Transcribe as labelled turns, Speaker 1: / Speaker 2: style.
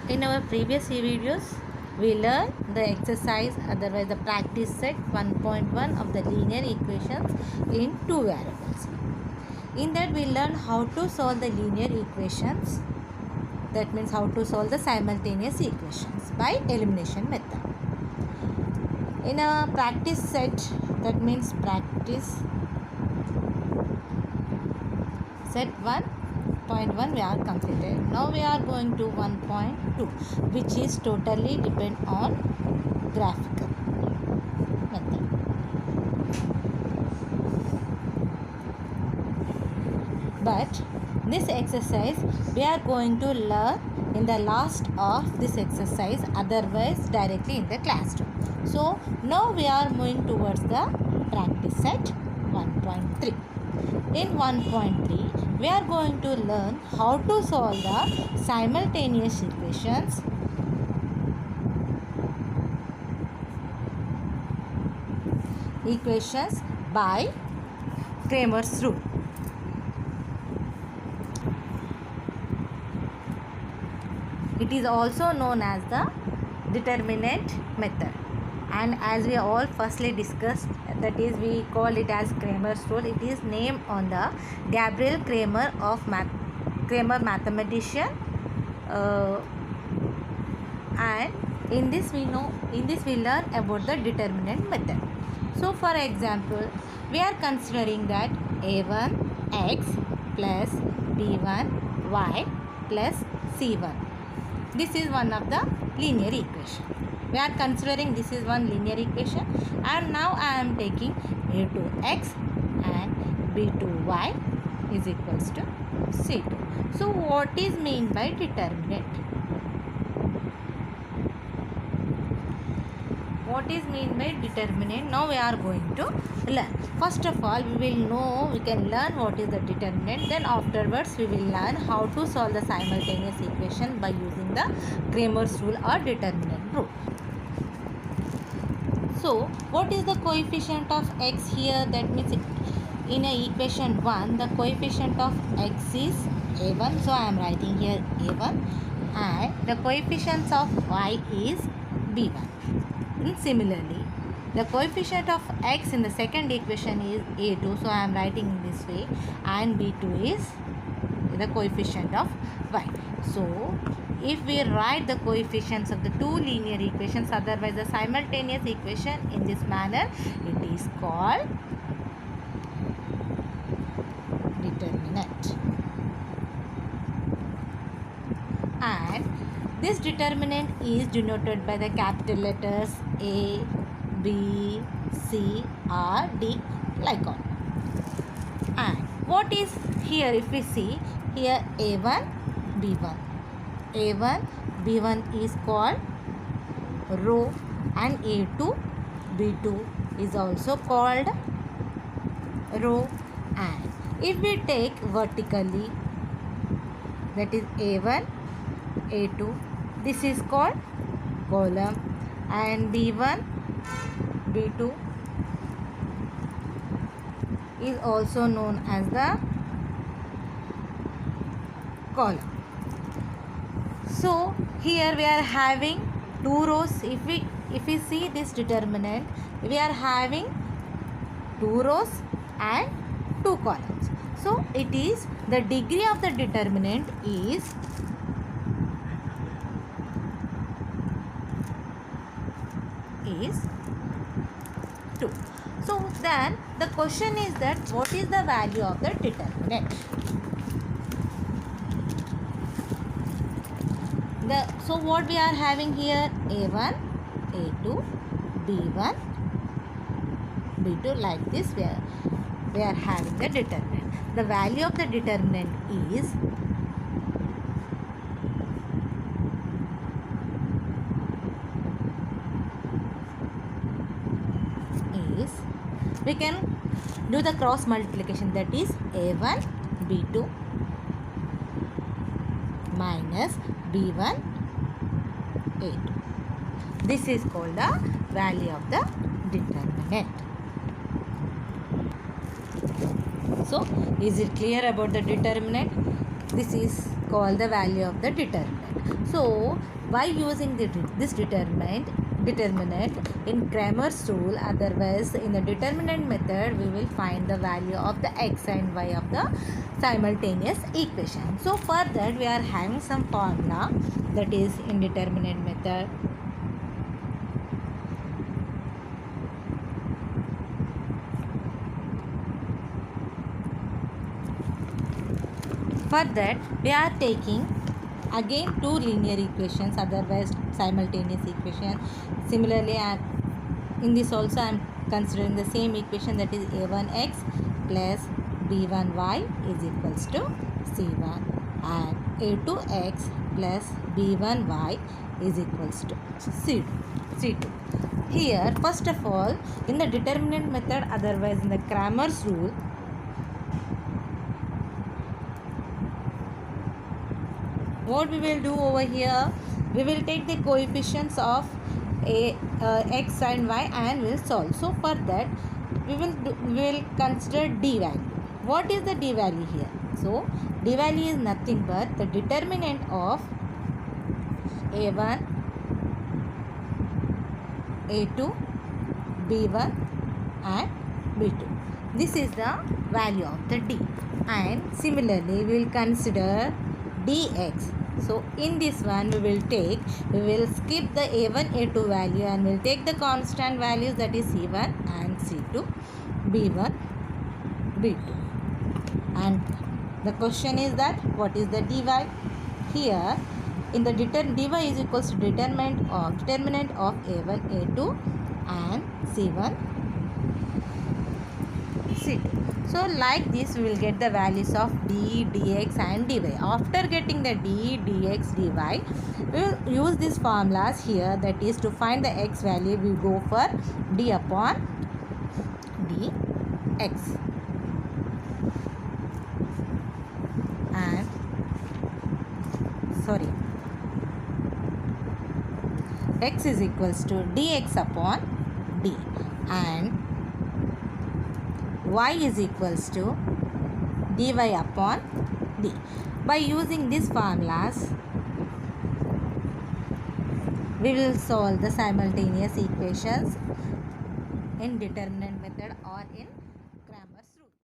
Speaker 1: In our previous videos, we learned the exercise, otherwise the practice set 1.1 of the linear equations in two variables. In that we learned how to solve the linear equations, that means how to solve the simultaneous equations by elimination method. In a practice set, that means practice set 1.1 we are completed. Now we are going to 1.2, which is totally depend on graphical method. But this exercise we are going to learn in the last of this exercise, otherwise directly in the classroom. So now we are moving towards the practice set 1.3. In 1.3, we are going to learn how to solve the simultaneous equations by Cramer's rule. It is also known as the determinant method, and as we all firstly discussed, that is we call it as Cramer's rule. It is named on the Gabriel Cramer of Cramer mathematician, and in this we learn about the determinant method. So for example, we are considering that a1 x plus b1 y plus c1. This is one of the linear equation. We are considering this is one linear equation, and now I am taking a2x and b2y is equals to c2. So what is meant by determinant? What is meant by determinant? Now we are going to learn. First of all, we can learn what is the determinant. Then afterwards we will learn how to solve the simultaneous equation by using the Cramer's rule or determinant rule. So what is the coefficient of x here? That means in a equation 1, the coefficient of x is a1. So I am writing here a1, and the coefficients of y is b1. And similarly, the coefficient of x in the second equation is a2. So I am writing in this way, and b2 is the coefficient of y. So if we write the coefficients of the two linear equations, otherwise the simultaneous equation, in this manner, it is called determinant. And this determinant is denoted by the capital letters A, B, C, R, D, like on. And what is here, if we see here, A1, B1. A1, B1 is called row, and A2, B2 is also called row. And if we take vertically, that is A1, A2, this is called column, and B1, B2 is also known as the column. So here we are having two rows. If we see this determinant, we are having two rows and two columns. So it is the degree of the determinant is is 2. So then the question is that what is the value of the determinant? So what we are having here, a1, a2, b1, b2, like this we are having the determinant. The value of the determinant is we can do the cross multiplication, that is a1 b2 minus b1 a2. This is called the value of the determinant. So is it clear about the determinant? This is called the value of the determinant. So by using this determinant in Cramer's rule, otherwise in the determinant method, we will find the value of the x and y of the simultaneous equation. So for that we are having some formula, that is in determinant method. For that we are taking again two linear equations, otherwise simultaneous equation. Similarly, in this also I am considering the same equation, that is a1x plus b1y is equals to c1, and a2x plus b1y is equals to c2. Here first of all, in the determinant method, otherwise in the Cramer's rule, what we will do over here, we will take the coefficients of x and y and will solve. So for that we will consider d value. What is the d value here? So d value is nothing but the determinant of a1, a2, b1 and b2. This is the value of the d. And similarly we will consider dx. So in this one we will skip the a1, a2 value and will take the constant values, that is c1 and c2, b1, b2. And the question is that what is the dy? Here in the dy is equals to determinant of a1, a2 and c1, c2. So like this we will get the values of d, dx and dy. After getting the d, dx, dy, we will use these formulas here, that is to find the x value we go for d upon dx. And x is equals to dx upon d, and y is equals to dy upon d. By using these formulas, we will solve the simultaneous equations in determinant method